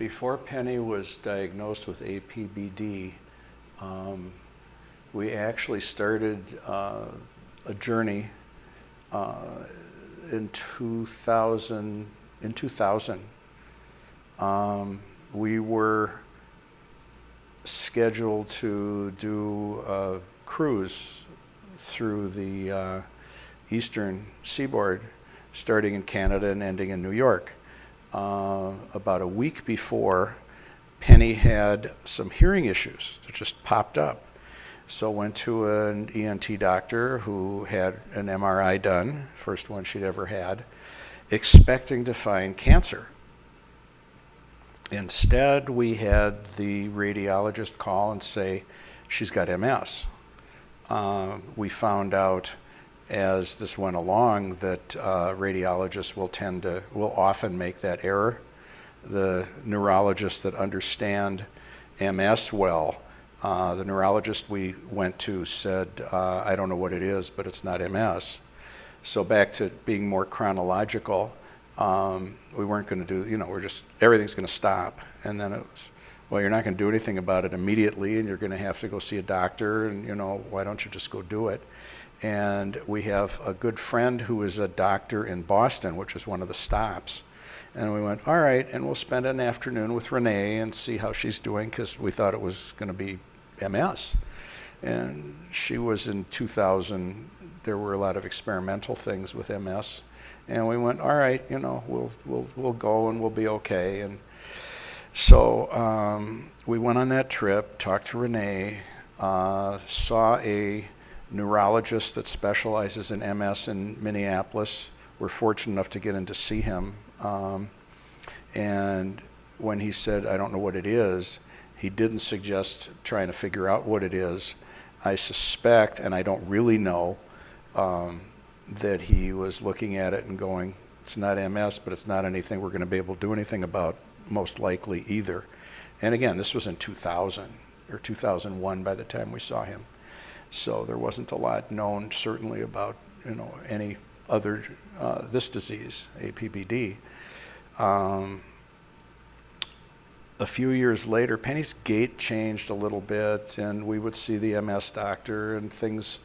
before Penny was diagnosed with APBD, we actually started a journey in 2000. We were scheduled to do a cruise through the eastern seaboard, starting in Canada and ending in New York. About a week before, Penny had some hearing issues that just popped up. So went to an ENT doctor who had an MRI done, first one she'd ever had, expecting to find cancer. Instead, we had the radiologist call and say, she's got MS. We found out as this went along that radiologists will often make that error. The neurologists that understand MS well, the neurologist we went to said, I don't know what it is, but it's not MS. So back to being more chronological, we weren't going to do, everything's going to stop. And then it was, well, you're not going to do anything about it immediately, and you're going to have to go see a doctor, and why don't you just go do it? And we have a good friend who is a doctor in Boston, which is one of the stops. And we went, all right, and we'll spend an afternoon with Renee and see how she's doing, because we thought it was going to be MS. And she was in 2000, there were a lot of experimental things with MS. And we went, all right, we'll go and we'll be okay. And so we went on that trip, talked to Renee, saw a neurologist that specializes in MS in Minneapolis. We're fortunate enough to get in to see him. And when he said, I don't know what it is, he didn't suggest trying to figure out what it is. I suspect, and I don't really know, that he was looking at it and going, it's not MS, but it's not anything we're going to be able to do anything about, most likely either. And again, this was in 2000 or 2001 by the time we saw him. So there wasn't a lot known, certainly, about any other this disease, APBD. A few years later, Penny's gait changed a little bit, and we would see the MS doctor, and things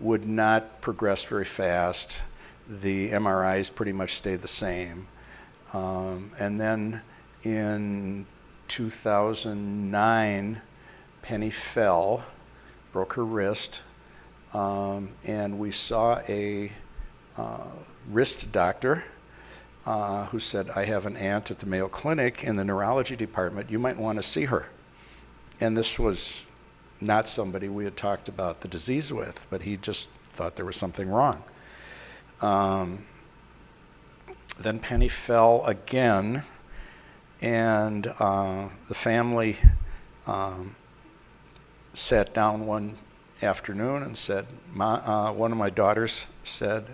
would not progress very fast. The MRIs pretty much stayed the same. And then in 2009, Penny fell, broke her wrist, and we saw a wrist doctor who said, I have an aunt at the Mayo Clinic in the neurology department. You might want to see her. And this was not somebody we had talked about the disease with, but he just thought there was something wrong. Then Penny fell again, and the family sat down one afternoon and said, one of my daughters said,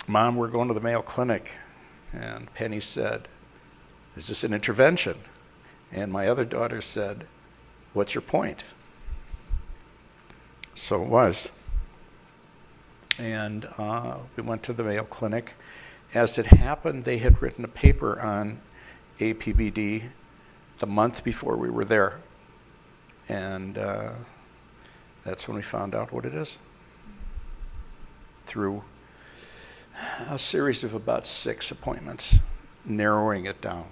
Mom, we're going to the Mayo Clinic. And Penny said, is this an intervention? And my other daughter said, what's your point? So it was. And we went to the Mayo Clinic. As it happened, they had written a paper on APBD the month before we were there. And that's when we found out what it is, through a series of about 6 appointments, narrowing it down.